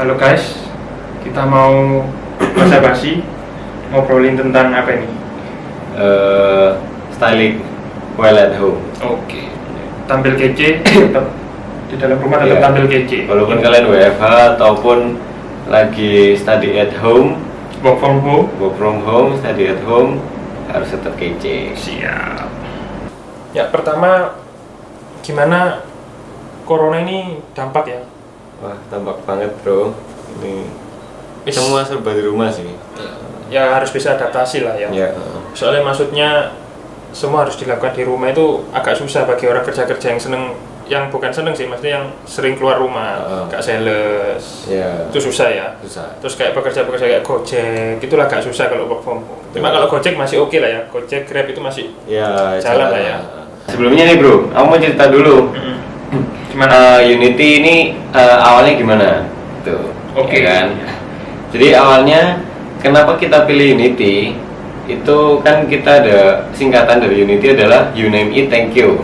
Halo guys, kita mau basa-basi ngobrolin tentang apa ini? Styling well at home. Oke, tampil kece, tetap di dalam rumah tetap Iya. tampil kece. Walaupun kalian WFH ataupun lagi study at home, Work from home. work from home, study at home, harus tetap kece. Siap. Ya, pertama gimana corona ini dampak ya? Wah, tampak banget bro. Ini Is- semua serba di rumah sih. Ya harus bisa adaptasi lah ya. Ya. Soalnya maksudnya semua harus dilakukan di rumah itu agak susah bagi orang kerja-kerja yang seneng, yang bukan seneng sih, maksudnya yang sering keluar rumah, gak sales, Ya. itu susah ya. Susah. Terus kayak pekerja-pekerja kayak Gojek, itulah agak susah kalau work from home. Cuma kalau Gojek masih oke lah ya, Gojek, Grab itu masih Ya. jalan lah ya. Sebelumnya nih bro, aku mau cerita dulu. Gimana? Unity ini awalnya gimana? Tuh. Oke. Ya kan? Jadi awalnya kenapa kita pilih Unity? Itu kan kita ada singkatan dari Unity adalah You Name It Thank You.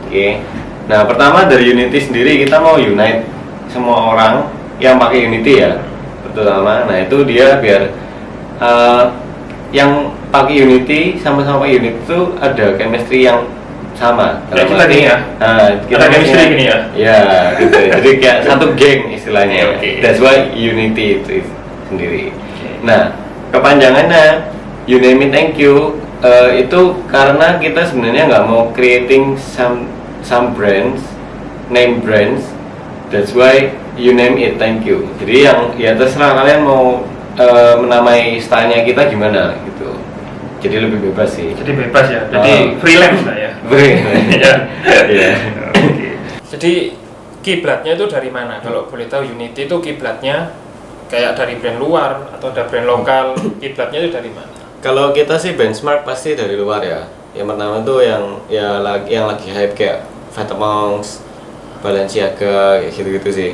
Oke. Nah, pertama dari Unity sendiri kita mau unite semua orang yang pakai Unity ya. Terutama nah itu dia biar yang pakai Unity sama-sama pakai Unity itu ada chemistry yang sama. Kayak kita gini ya? Kita Ada chemistry punya- gini ya? Ya, gitu. Jadi kayak satu geng istilahnya. Oke. That's why Unity itu sendiri. Oke. Nah, kepanjangannya You Name It Thank You itu karena kita sebenarnya nggak mau creating some brands, name brands. That's why You Name It Thank You. Jadi yang ya terserah kalian mau menamai stylenya kita gimana gitu. Jadi lebih bebas sih. Jadi bebas ya, jadi freelance lah ya. Ya. Iya. Oke. Jadi kiblatnya itu dari mana? Kalau boleh tahu Unity itu kiblatnya kayak dari brand luar atau ada brand lokal, kiblatnya itu dari mana? Kalau kita sih benchmark pasti dari luar ya. Yang pertama tuh yang lagi hype kayak Vitamonks, Balenciaga, kayak gitu-gitu sih.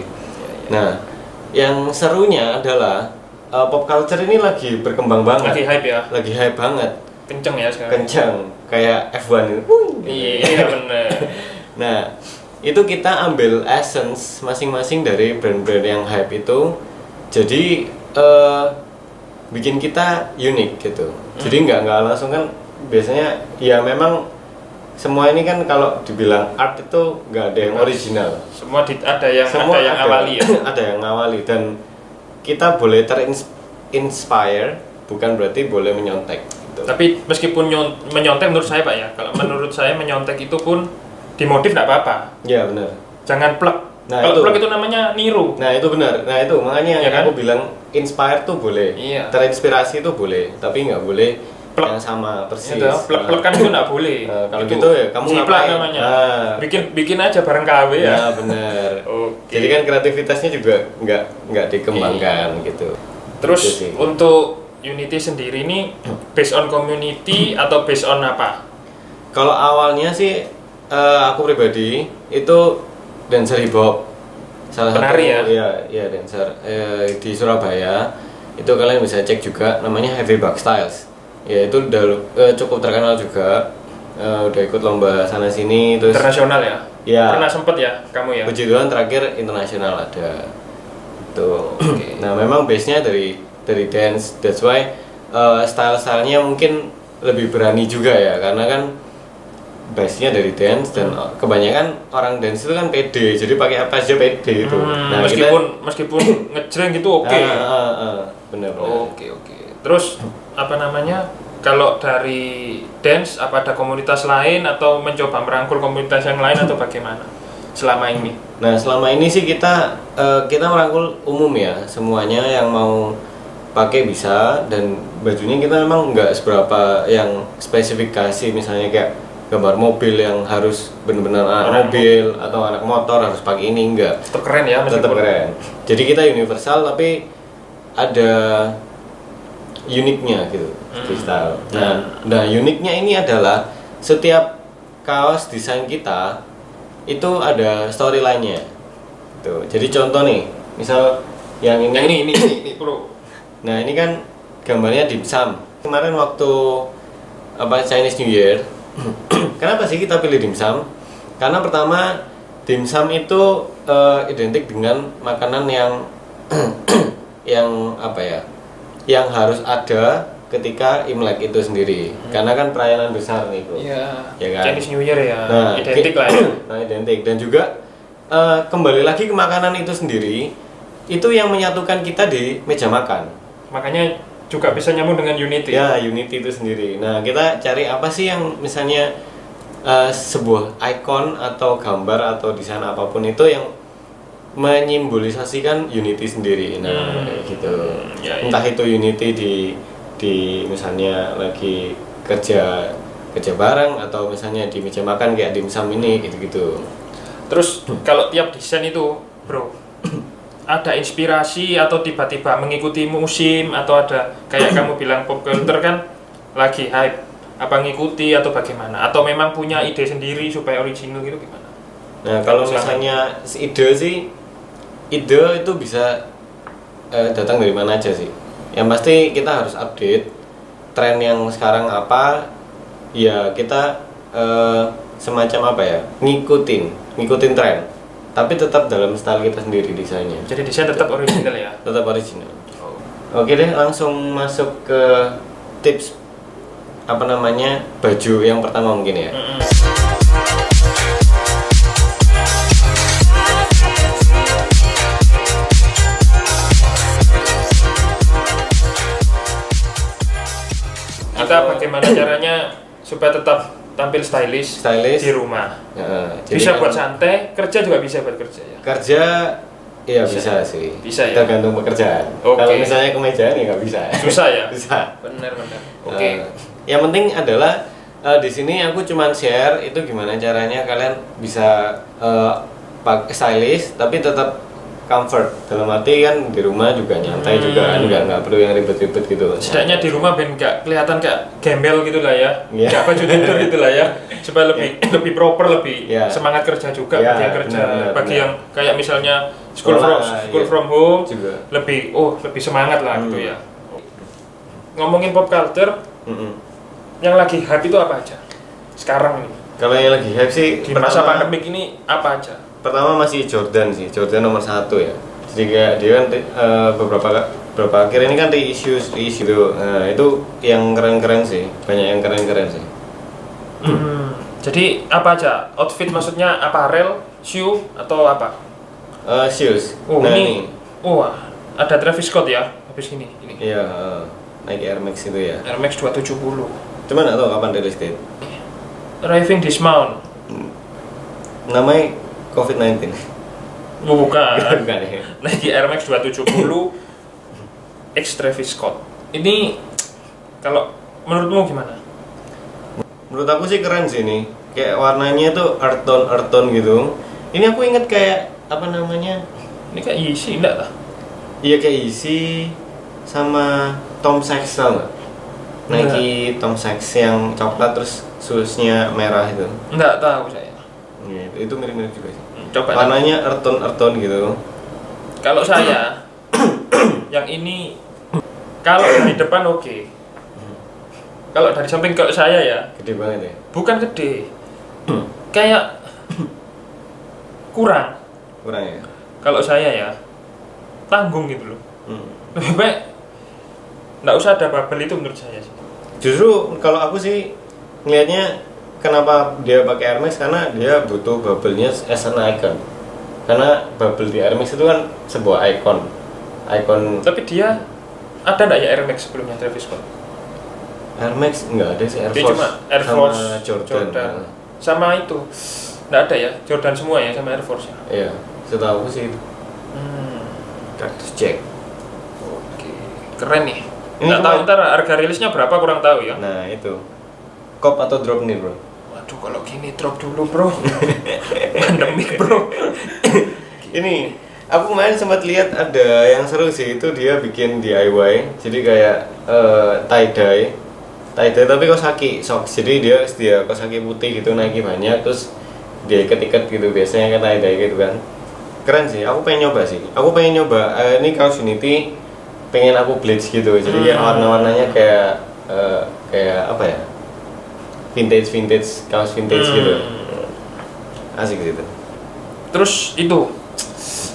Nah, yang serunya adalah pop culture ini lagi berkembang banget. Lagi hype ya, Lagi hype banget, kenceng ya sekarang. kencang, kayak F1 itu. Wuih, gitu. Iya bener. Nah, itu kita ambil essence masing-masing dari brand-brand yang hype itu. Jadi bikin kita unik gitu. Jadi nggak langsung kan biasanya ya memang semua ini kan kalau dibilang art itu nggak ada yang original. Semua ada yang Semua ada yang awali ya. Ada yang awali dan kita boleh terinspire bukan berarti boleh menyontek gitu. Tapi meskipun menyontek menurut saya Pak ya, kalau menurut saya menyontek itu pun dimodif nggak apa-apa. Ya benar. Jangan plek. Nah, Kalau itu. plek itu namanya niru. Nah itu benar. Nah itu makanya Iya yang kan? aku bilang inspire tuh boleh, Iya. terinspirasi itu boleh, tapi nggak boleh Plek. yang sama persis. Itu plek-plek kan itu nggak boleh. Nah, kalau Itu gitu ya kamu jiplak ngapain? namanya. Nah. Bikin aja bareng KW ya. Ya benar. Oke. Jadi kan kreativitasnya juga nggak dikembangkan gitu. Terus Gitu sih. untuk Unity sendiri ini based on community atau based on apa? Kalau awalnya sih aku pribadi itu dancer hip hop. Salah Penari satu ya? ya dancer di Surabaya. Itu kalian bisa cek juga namanya Heavy Buck Styles. Ya itu udah cukup terkenal juga. Udah ikut lomba sana sini terus Internasional ya? Ya. Pernah sempet ya kamu ya? puji Tuhan terakhir internasional ada. Tuh. Oke. Nah, memang base-nya dari dance. That's why style-stylenya mungkin lebih berani juga ya karena kan base-nya dari dance dan kebanyakan orang dance itu kan pede. Jadi pakai apa aja pede itu. Nah, meskipun ngejreng gitu oke. Bener. Oke. Terus apa namanya? Kalau dari dance apa ada komunitas lain atau mencoba merangkul komunitas yang lain atau bagaimana selama ini? Nah, selama ini sih kita merangkul umum ya, semuanya yang mau pakai bisa dan bajunya kita memang nggak seberapa yang spesifikasi misalnya kayak gambar mobil yang harus benar-benar anak mobil atau anak motor harus pakai ini enggak. Tetap keren ya Tetap meskipun. keren. Jadi kita universal tapi ada uniknya gitu freestyle. Nah uniknya ini adalah setiap kaos desain kita itu ada storyline-nya. Tuh. Jadi contoh nih, misal yang Yang ini, ini bro. nah ini kan gambarnya dimsum. Kemarin waktu Chinese New Year, kenapa sih kita pilih dimsum? Karena pertama dimsum itu identik dengan makanan yang yang apa ya, yang harus ada ketika Imlek itu sendiri, karena kan perayaan besar nih bro. Iya. Ya kan? Chinese New Year ya. Nah, Identik lah ya. Nah, identik. Dan juga kembali lagi ke makanan itu sendiri, itu yang menyatukan kita di meja makan. Makanya juga bisa nyambung dengan Unity. Ya, Unity itu sendiri. Nah, kita cari apa sih yang misalnya sebuah ikon atau gambar atau desain apapun itu yang menyimbolisasikan Unity sendiri. Nah, kayak gitu. Ya, Entah itu Unity di misalnya lagi kerja bareng, atau misalnya di meja makan kayak dimsum ini gitu-gitu. Terus kalau tiap desain itu, bro, ada inspirasi atau tiba-tiba mengikuti musim atau ada kayak kamu bilang pop culture kan lagi hype, apa ngikuti atau bagaimana? Atau memang punya ide sendiri supaya original gitu gimana? Nah, kalau misalnya ide itu bisa datang dari mana aja sih. Yang pasti kita harus update tren yang sekarang apa, ya kita semacam apa ya, ngikutin tren, tapi tetap dalam style kita sendiri desainnya. Jadi desain tetap original ya? Tetap original. Oke deh, langsung masuk ke tips apa namanya, baju yang pertama mungkin ya. Kita bagaimana caranya supaya tetap tampil stylish di rumah. Bisa buat santai, kerja juga bisa buat kerja ya. Kerja iya bisa sih. Bisa ya. Tergantung pekerjaan. Kalau misalnya kemejaan ya nggak bisa. Susah ya. Bisa. Benar. Oke. Yang penting adalah di sini aku cuman share itu gimana caranya kalian bisa pakai stylish tapi tetap comfort, dalam arti kan di rumah juga nyantai juga kan, nggak perlu yang ribet-ribet gitu. Setidaknya di rumah ben nggak kelihatan kayak gembel gitu lah ya, nggak baju tidur gitu lah ya, supaya lebih proper, lebih semangat kerja juga bagi yang kerja, bagi yang kayak misalnya school from home juga. lebih semangat lah gitu ya. Ngomongin pop culture, yang lagi hype itu apa aja sekarang nih? Kalau yang lagi hype sih di masa pandemik ini apa aja? Pertama masih Jordan sih, Jordan nomor 1 ya. Jadi kayak dia kan beberapa akhir ini kan reissue tuh. Nah, itu yang keren-keren sih, banyak yang keren-keren sih. Jadi apa aja? Outfit maksudnya apparel, shoe atau apa? Shoes. Ini ada Travis Scott ya, habis ini. Iya, Nike Air Max itu ya. Air Max 270. Cuman nggak tahu kapan rilis date. Arriving this month. Namanya COVID-19. Bukan. Bukan ya. Nike Air Max 270 X Travis Scott. Ini kalau menurutmu gimana? Menurut aku sih keren sih ini. Kayak warnanya tuh earth tone gitu. Ini aku inget kayak apa namanya? Ini kayak Yeezy enggak lah? Iya kayak Yeezy sama Tom Sachs tau nggak? Nike Tom Sachs yang coklat terus shoesnya merah itu. Enggak tahu saya. Ya, itu mirip-mirip juga sih. Coba warnanya earth tone gitu. Kalau saya yang ini kalau dari depan oke. Kalau dari samping kalau saya ya gede banget ya. Bukan gede. Kayak kurang ya. Kalau saya ya tanggung gitu loh. Lebih baik nggak usah ada bubble itu menurut saya sih. Justru kalau aku sih ngelihatnya kenapa dia pakai Air Max, karena dia butuh bubble-nya as an icon. Karena bubble di Air Max itu kan sebuah icon. Tapi dia ada nggak ya Air Max sebelumnya Travis Scott? Air Max nggak ada sih, Air dia Force. Cuma Air Force sama Jordan. Sama itu nggak ada ya, Jordan semua ya sama Air Force ya? Iya, setahu aku sih itu. Cactus Jack. Oke, keren nih. Nggak tahu ntar harga rilisnya berapa, kurang tahu ya. Nah itu cop atau drop nih bro? Waduh kalau gini drop dulu bro. Pandemik bro. Ini aku kemarin sempat lihat ada yang seru sih, itu dia bikin DIY. Jadi kayak tie dye tapi kosaki socks. Jadi dia kosaki putih gitu, Nike banyak, terus dia ikat-ikat gitu, biasanya kan tie dye gitu kan. Keren sih, aku pengen nyoba sih. Ini kaos Unity, pengen aku bleach gitu. Jadi kayak warna-warnanya kayak apa ya? Vintage kaos vintage gitu. Asik gitu. Terus itu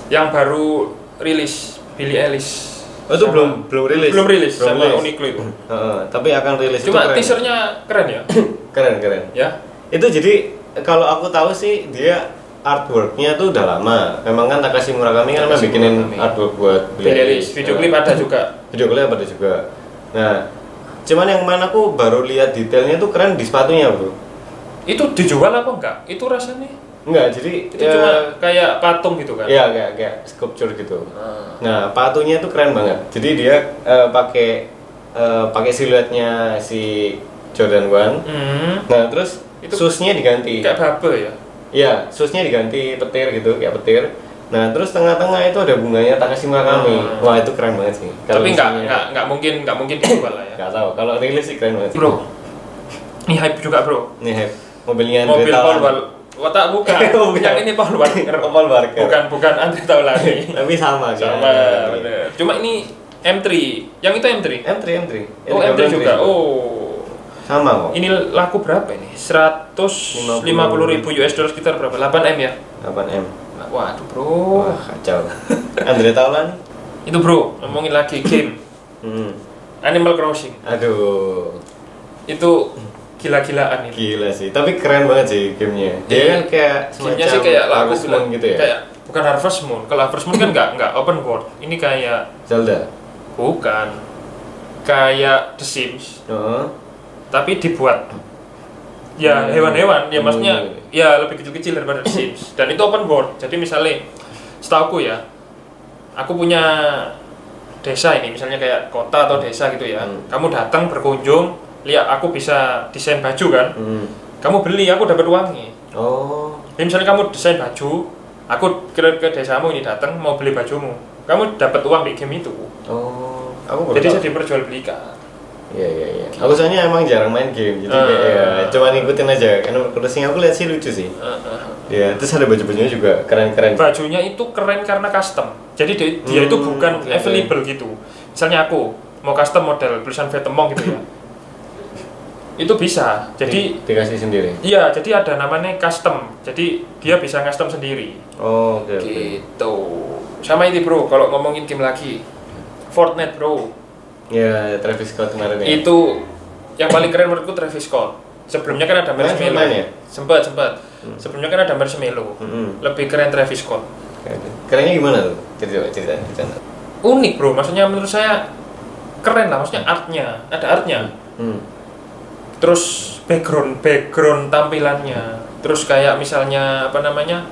yang baru rilis Billie Eilish. Oh itu belum rilis. Belum rilis sama Uniqlo itu. Tapi akan rilis. Cuma teasernya keren ya. keren. Ya. Itu jadi kalau aku tahu sih dia artworknya tuh udah lama. Memang kan Takashi Murakami kan bikinin artwork buat Billie Eilish. Video klip ada juga. Video klip ada juga. Nah, cuman yang mana aku baru lihat detailnya tuh keren di sepatunya bro. Itu dijual apa enggak? Itu rasanya? Enggak, jadi itu cuma kayak patung gitu kan? Iya, kayak sculpture gitu. Nah, patungnya itu keren banget. Jadi dia pakai siluetnya si Jordan 1. Nah, terus shoesnya diganti. Kayak bubble ya? Iya, shoesnya diganti petir gitu, kayak petir. Nah, terus tengah-tengah itu ada bunganya Takashi Murakami. Wah, itu keren banget sih. Tapi nggak mungkin dijual lah ya. Nggak tahu. Kalau rilis sih keren banget sih. Bro, ini hype juga bro. Ini hype. Mobilnya Mobil Paul Watak bukan. Yang ini Paul Walker. Paul Walker. Bukan Andre Taulani. Tapi sama bener. Cuma ini M3. Yang itu M3. M3. Oh, M3 juga. Oh. Sama kok. Ini laku berapa ini? 150.000 US dollar sekitar berapa? 8M ya? 8M. Waduh, bro. Wah, kacau. Andre Taulani. Itu bro, ngomongin lagi game. Animal Crossing. Aduh. Itu gila-gilaan ini. Gila sih, tapi keren banget sih gamenya. Dia kan kayak gamenya sih kayak Harvest Moon gitu ya. Kayak bukan Harvest Moon. Kalau Harvest Moon kan nggak open world. Ini kayak Zelda. Bukan. Kayak The Sims. Tapi dibuat ya hewan-hewan. Ya maksudnya ya lebih kecil-kecil daripada The Sims. Dan itu open world. Jadi misalnya setauku ya, aku punya desa ini, misalnya kayak kota atau desa gitu ya. Kamu datang berkunjung, lihat aku bisa desain baju kan, kamu beli, aku dapat uangnya. Jadi misalnya kamu desain baju, aku ke desamu ini datang mau beli bajumu, kamu dapat uang di game itu. Jadi saya diperjualbelikan. Iya. Aku soalnya emang jarang main game, jadi kayak cuma ngikutin aja. Karena crossing aku lihat sih lucu sih. Ya, terus ada baju-bajunya juga keren-keren. Bajunya itu keren karena custom. Jadi dia itu bukan available gitu. Misalnya aku mau custom model tulisan Vetemong gitu ya. Itu bisa, jadi dikasih sendiri. Iya, jadi ada namanya custom. Jadi dia bisa custom sendiri. Oke. Gitu. Sama ini bro, kalau ngomongin game lagi, Fortnite bro. Ya, Travis Scott kemarin ya. Itu yang paling keren menurutku Travis Scott. Sebelumnya kan ada Marshmello. Ya? Sempat. Sebelumnya kan ada Marshmello. Lebih keren Travis Scott. Kerennya gimana tuh? Cerita. Unik bro, maksudnya menurut saya keren lah. Maksudnya artnya, ada artnya. Terus background tampilannya, terus kayak misalnya apa namanya,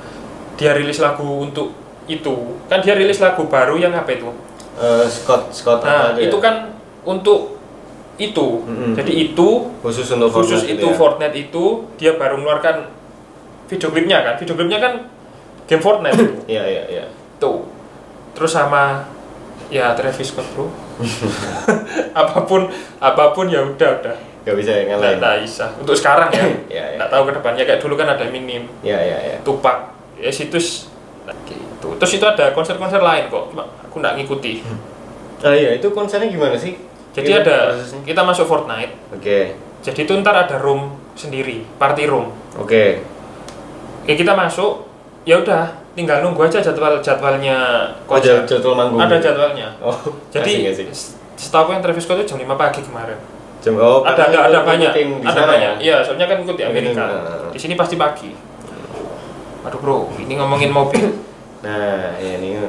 dia rilis lagu untuk itu, kan dia rilis lagu baru yang apa itu? Scott. Nah itu kan untuk itu, jadi itu khusus untuk Fortnite itu ya? Fortnite itu dia baru mengeluarkan video klipnya kan game Fortnite itu. Iya. Tuh, terus sama ya Travis Scott bro. apapun ya udah. Gak bisa yang lain. Nggak bisa. Untuk sekarang ya. Nggak tahu ke depannya, kayak dulu kan ada Eminem. Iya. Tupac. Ya situ gitu. Terus itu ada konser-konser lain kok. Cuma aku nggak ngikuti. Iya, itu konsernya gimana sih? Jadi kita masuk Fortnite. Oke. Jadi itu ntar ada room sendiri, party room. Oke. Kita masuk, ya udah, tinggal nunggu aja jadwalnya konser. Jadwal manggung. Ada jadwalnya. Jadi asik. setahu yang Travis Scott itu jam 5 pagi kemarin. Ada banyak. Ya? Iya, soalnya kan ikut di Amerika. Di sini pasti pagi. Aduh bro, ini ngomongin mobil. Nah, ya ini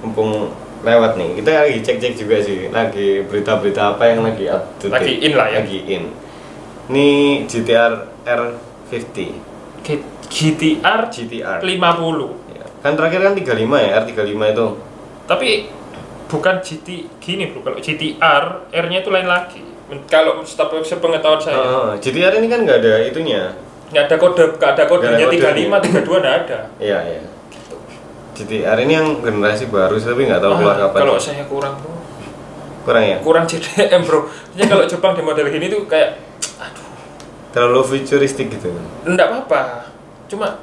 mumpung lewat nih, kita lagi cek juga sih, lagi berita-berita apa yang lagi update. Lagi in lah ya. Lagi in. Ini GTR R50. GTR 50. Ya. Kan terakhir kan 35 ya, R35 itu. Tapi bukan gini bro, kalau GTR R-nya itu lain lagi. Kalau sepengetahuan saya. GTR ini kan nggak ada itunya. Nggak ada kodenya 35, 32 nggak ada. Iya. Gitu. GTR ini yang generasi baru tapi nggak tahu keluar kapan. Kalau saya kurang bro. Kurang ya? Kurang CDM bro. Jadi kalau Jepang di model gini tuh kayak, aduh. Terlalu futuristik gitu. Nggak apa-apa. Cuma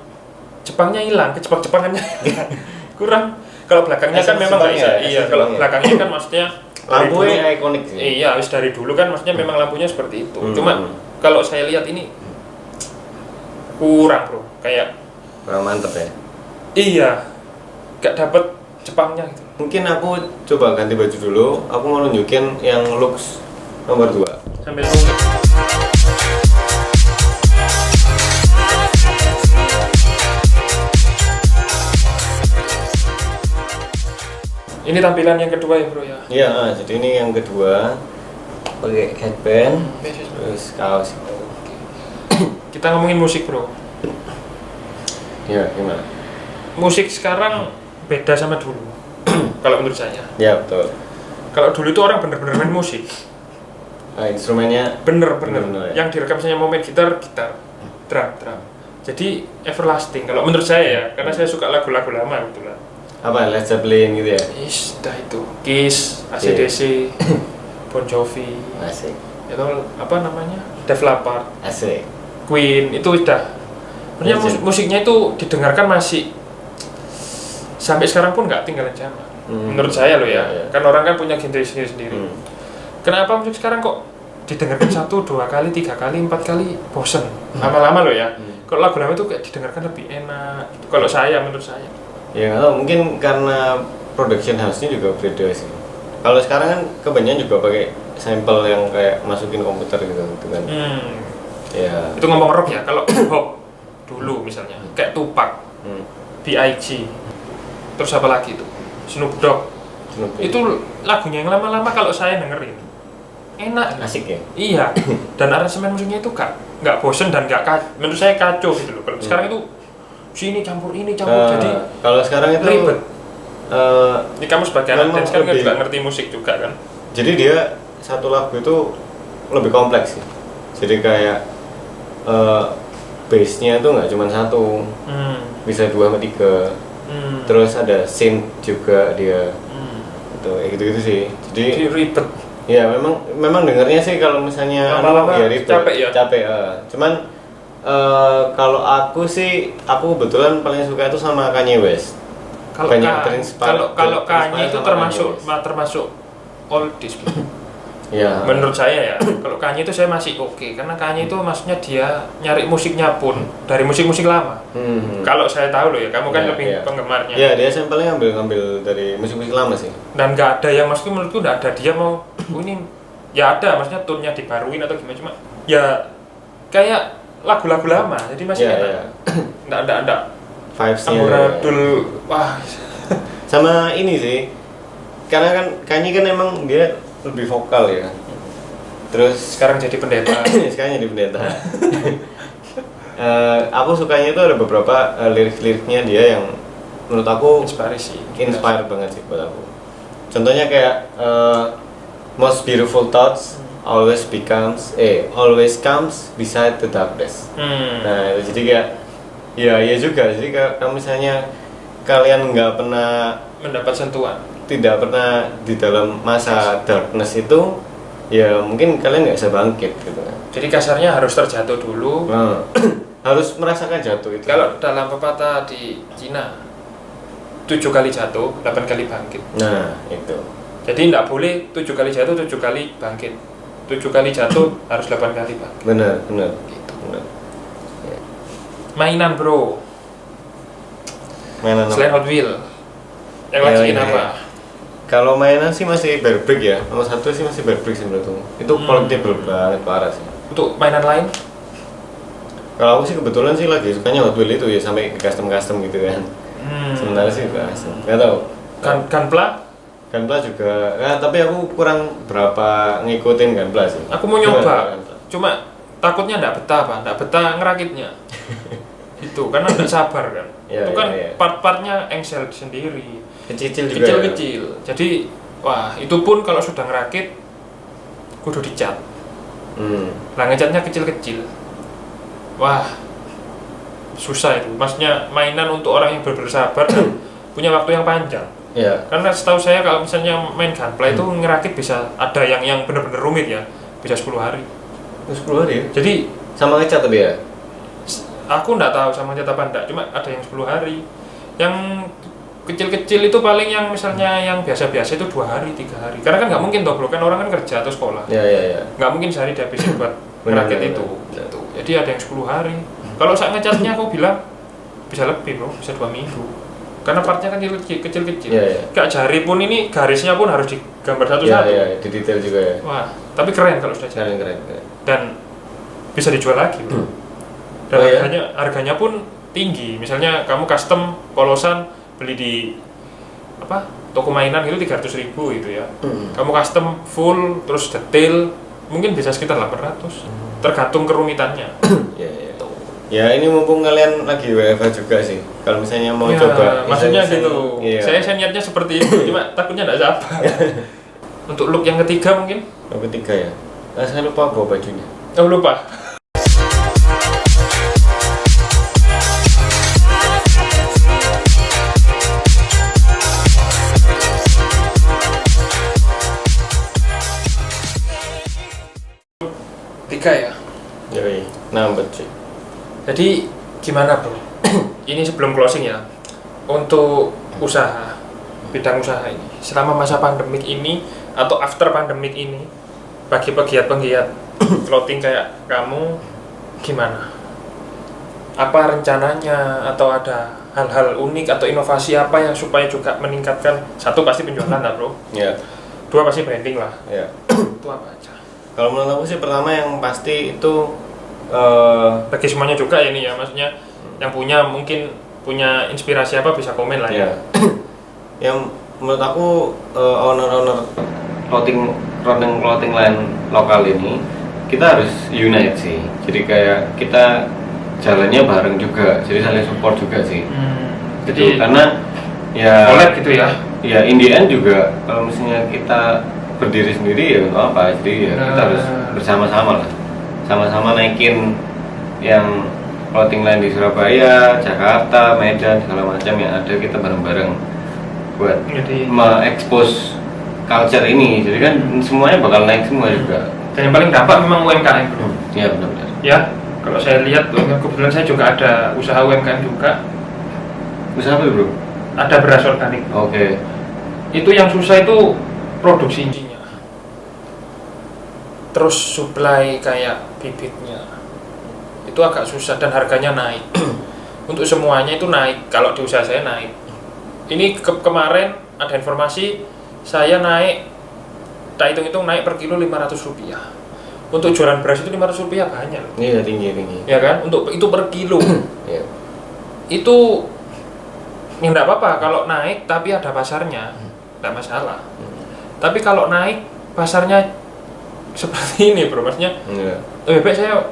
Jepangnya hilang, Jepang-Jepangannya kurang. Kalau belakangnya kan memang nggak bisa. Iya, kalau belakangnya kan maksudnya lampunya ikonik sih. Iya, habis dari dulu kan maksudnya memang lampunya seperti itu. Cuma kalau saya lihat ini kurang bro, kayak kurang mantep ya. Iya, gak dapet Jepangnya gitu. Mungkin aku coba ganti baju dulu. Aku mau nunjukin yang looks nomor 2. Sambil nunggu. Ini tampilan yang kedua ya bro ya? Iya, jadi ini yang kedua. Pakai headband, terus kaos. Kita ngomongin musik bro. Ya, gimana? Musik sekarang beda sama dulu. Kalau menurut saya. Ya, betul. Kalau dulu itu orang bener-bener main musik. Instrumennya Bener-bener. ya? Yang direkam saya mau main gitar, drum. Jadi everlasting. Kalau menurut saya ya, karena saya suka lagu-lagu lama gitu lah. Apa, Led Zeppelin gitu ya? Dah itu. Kiss, AC/DC, Bon Jovi. Asik. Itu apa namanya? Def Leppard, Asik. Queen, itu udah. Sebenarnya musiknya itu didengarkan masih sampai sekarang pun nggak tinggalan zaman. Menurut saya loh ya. Kan orang kan punya genre sendiri. Kenapa musik sekarang kok didengarkan 1, 2 kali, 3 kali, 4 kali bosen? Lama-lama loh ya. Kalau lagu lama itu kayak didengarkan lebih enak. Kalau menurut saya. Ya nggak tahu, mungkin karena production house-nya juga beda sih. Kalau sekarang kan kebanyakan juga pakai sampel yang kayak masukin komputer gitu kan. Ya. Itu ngomong rock ya. Kalau hip-hop dulu misalnya kayak Tupac, B.I.G. Terus apa lagi itu? Snoop Dogg. Itu lagunya yang lama-lama kalau saya dengerin enak, asik ya. Iya. Dan aransemen musiknya itu nggak bosen dan menurut saya kacau gitu loh. Kalau sekarang itu sini campur ini jadi kalau sekarang itu ribet. Ini kamu sebagai anak dance kan juga ngerti musik juga kan. Jadi dia satu lagu itu lebih kompleks sih. Jadi kayak bass-nya itu nggak cuma satu, bisa 2 sama 3. Terus ada synth juga dia. Gitu sih. Jadi ribet. Ya memang dengarnya sih kalau misalnya lama-lama ya ribet, capek. Cuman kalau aku kebetulan paling suka itu sama Kanye West. Kalau Kanye itu termasuk oldies. Ya. Menurut saya ya, kalau Kanye itu saya masih oke, karena Kanye itu maksudnya dia nyari musiknya pun dari musik-musik lama. Kalau saya tahu loh ya, kamu kan lebih penggemarnya. Ya, dia sampelnya ngambil dari musik-musik lama sih. Dan nggak ada yang menurutku nggak ada dia mau ini ya ada, maksudnya tone-nya dibaruin atau gimana, cuma ya kayak lagu-lagu lama, jadi masih enak. Nggak vibes-nya. Amburadul, wah. Sama ini sih, karena kan Kanye kan emang dia lebih vokal ya. Terus sekarang jadi pendeta. Aku sukanya itu ada beberapa lirik-liriknya dia yang menurut aku inspire banget sih buat aku. Contohnya kayak most beautiful thoughts always comes beside the darkness. Nah, jadi kayak iya juga. Jadi kalau misalnya kalian nggak pernah mendapat sentuhan, tidak pernah di dalam masa darkness itu, ya mungkin kalian nggak bisa bangkit gitu kan. Jadi kasarnya harus terjatuh dulu. Harus merasakan jatuh itu. Kalau dalam pepatah di Cina 7 kali jatuh, 8 kali bangkit. Nah, itu. Jadi nggak boleh 7 kali jatuh, 7 kali bangkit. 7 kali jatuh harus 8 kali bangkit. Benar. Gitu. Benar. Ya. Mainan bro. Selain Hot Wheels, yang lagi apa? Kalau mainan sih masih Bear Brick ya. Nomor 1 sih masih Bear Brick sih menurutku. Itu collectible banget, parah sih. Untuk mainan lain? Kalau aku sih kebetulan sih lagi sukanya Hot Wheels itu ya, sampai custom gitu kan. Sementara sih nggak tahu. Gunpla juga. Tapi aku kurang berapa ngikutin Gunpla sih. Aku mau nyoba. Cuma takutnya nggak betah ngerakitnya. Itu karena nggak sabar kan. Itu kan part-partnya engsel sendiri. Kecil-kecil. Jadi wah, itu pun kalau sudah ngerakit kudu dicat. Lah ngecatnya kecil-kecil. Wah, susah itu. Maksudnya mainan untuk orang yang benar-benar sabar dan punya waktu yang panjang. Iya. Karena setahu saya kalau misalnya main Gunpla itu ngerakit bisa ada yang benar-benar rumit ya, bisa 10 hari. 10 hari ya? Jadi sama ngecat tadi ya? Aku nggak tahu sama ngecat apa enggak, cuma ada yang 10 hari. Yang kecil-kecil itu paling yang misalnya yang biasa-biasa itu 2 hari, 3 hari. Karena kan nggak mungkin toh bro, kan orang kan kerja atau sekolah. Iya. Nggak mungkin sehari dihabisin buat ngerakit itu. Jadi ada yang 10 hari. Kalau saat ngecatnya aku bilang bisa lebih bro, bisa 2 minggu. karena partnya kan kecil-kecil. Yeah. Kayak jari pun ini garisnya pun harus digambar satu-satu. Iya, di detail juga ya. Wah, tapi keren kalau sudah jadi. Keren. Dan bisa dijual lagi, bro. Dan harganya pun tinggi. Misalnya kamu custom polosan beli di toko mainan gitu 300.000 gitu ya. Kamu custom full terus detail mungkin bisa sekitar 800. Tergantung kerumitannya. Iya. Ya ini mumpung kalian lagi WFH juga sih. Kalau misalnya mau coba, maksudnya gitu. Iya. Saya niatnya seperti itu, cuma takutnya enggak sabar. Untuk look yang ketiga mungkin? Yang ketiga ya. Saya lupa bawa bajunya. Oh lupa. Tiga ya. Yoi. Nambet sih. Jadi gimana bro? Ini sebelum closing ya. Untuk usaha, bidang usaha ini selama masa pandemik ini atau after pandemik ini, bagi pegiat-pegiat clothing kayak kamu gimana? Apa rencananya atau ada hal-hal unik atau inovasi apa yang supaya juga meningkatkan satu pasti penjualan lah bro? Iya. Dua pasti branding lah. Iya. Itu apa aja? Kalau menurut aku sih pertama yang pasti itu bagi semuanya juga ya ini ya, maksudnya yang mungkin punya inspirasi apa bisa komen lah ya. Yang menurut aku owner clothing line lokal ini kita harus unite sih. Jadi kayak kita jalannya bareng juga, jadi saling support juga sih. Jadi karena ya collab gitu ya. Ya in the end juga kalau misalnya kita berdiri sendiri ya untuk apa? Jadi ya kita harus bersama-sama lah. Sama-sama naikin yang clothing line di Surabaya, Jakarta, Medan, segala macam yang ada, kita bareng-bareng buat me-expose culture ini. Jadi kan semuanya bakal naik semua juga. Dan yang paling dampak memang UMKM bro. Iya benar-benar. Ya, kalau saya lihat kebetulan saya juga ada usaha UMKM juga. Usaha apa bro? Ada beras organik. Oke. Itu yang susah itu produksinya. Terus supply kayak bibitnya itu agak susah dan harganya naik. Untuk semuanya itu naik. Kalau di usaha saya naik. Ini kemarin ada informasi saya naik, tak hitung-hitung naik per kilo 500 rupiah. Untuk jualan beras itu 500 rupiah banyak. Iya tinggi. Ya kan? Untuk itu per kilo. Iya. Itu ya enggak apa-apa kalau naik tapi ada pasarnya, enggak masalah. Tapi kalau naik pasarnya seperti ini bro, maksudnya lebih baik saya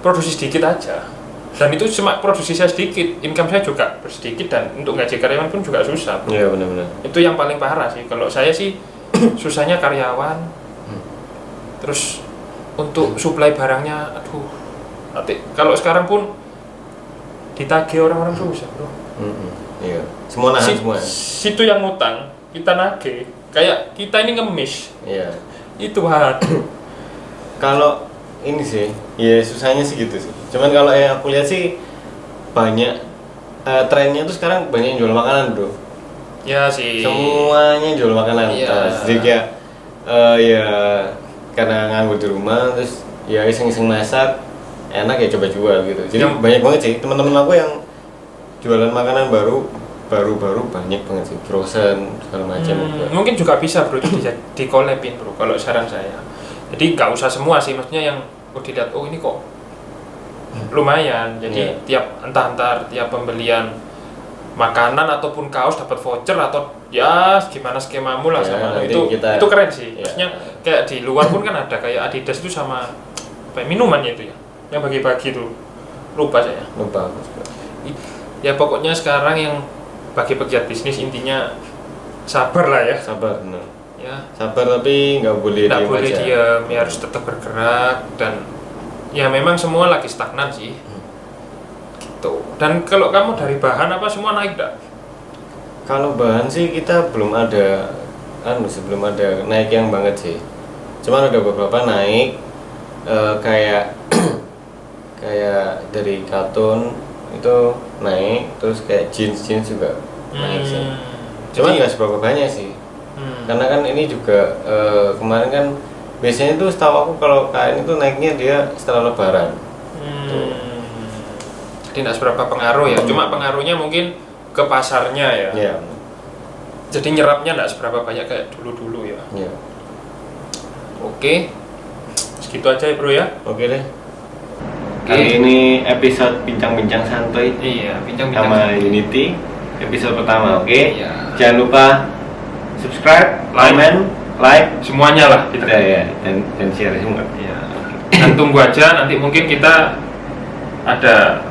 produksi sedikit aja, dan itu cuma produksi saya sedikit, income saya juga sedikit, dan untuk gaji karyawan pun juga susah. Iya benar-benar. Itu yang paling parah sih. Kalau saya sih susahnya karyawan, terus untuk supply barangnya, aduh. Nanti kalau sekarang pun ditagih orang-orang susah bro. Iya. Semua nahan semua. Situ yang ngutang kita nagih, kayak kita ini ngemis. Iya. Itu kalau ini sih, ya susahnya sih gitu sih. Cuman kalau yang aku lihat sih banyak trennya tuh sekarang banyak yang jual makanan bro. Ya sih. Semuanya jual makanan. Iya. Jadi kayak ya karena nganggur di rumah terus ya iseng-iseng masak enak ya coba jual gitu. Jadi banyak banget sih teman-teman aku yang jualan makanan baru banyak banget sih, frozen segala macam. Mungkin juga bisa bro di collabin bro kalau saran saya. Jadi nggak usah semua sih, maksudnya yang dilihat ini kok lumayan. Jadi tiap pembelian makanan ataupun kaos dapat voucher atau ya gimana skemamu lah sama itu keren sih. Maksudnya kayak di luar pun kan ada kayak Adidas itu sama minumannya itu ya, yang bagi-bagi tuh lupa saya. Ya pokoknya sekarang yang bagi pegiat bisnis intinya sabar lah ya. Sabar benar. Ya. Sabar tapi nggak boleh diam, ya harus tetap bergerak, dan ya memang semua lagi stagnan sih. Gitu. Dan kalau kamu dari bahan apa semua naik enggak? Kalau bahan sih kita belum ada naik yang banget sih. Cuman ada beberapa naik kayak dari katun itu naik, terus kayak jeans juga naik sih. Cuman nggak seberapa banyak sih. Karena kan ini juga kemarin kan biasanya tuh setahu aku kalau kain itu naiknya dia setelah lebaran. Jadi nggak seberapa pengaruh ya. Cuma pengaruhnya mungkin ke pasarnya ya. Iya. Jadi nyerapnya nggak seberapa banyak kayak dulu ya. Iya. Oke, segitu aja ya bro ya. Oke deh. Kali ini episode bincang-bincang santuy. Iya, bincang-bincang sama santuy. Unity episode pertama. Oke. Iya. Jangan lupa subscribe, comment, like semuanya lah kita. Ya, dan share semua. Iya. Dan tunggu aja nanti mungkin kita ada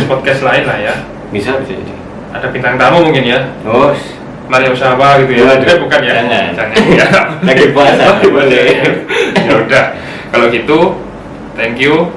podcast lain lah ya. Bisa jadi. Ada bintang tamu mungkin ya. Oh. Mario Sawa gitu ya. Bukan ya? Jangan ya. Lagi puasa boleh. Ya udah. Kalau gitu, thank you.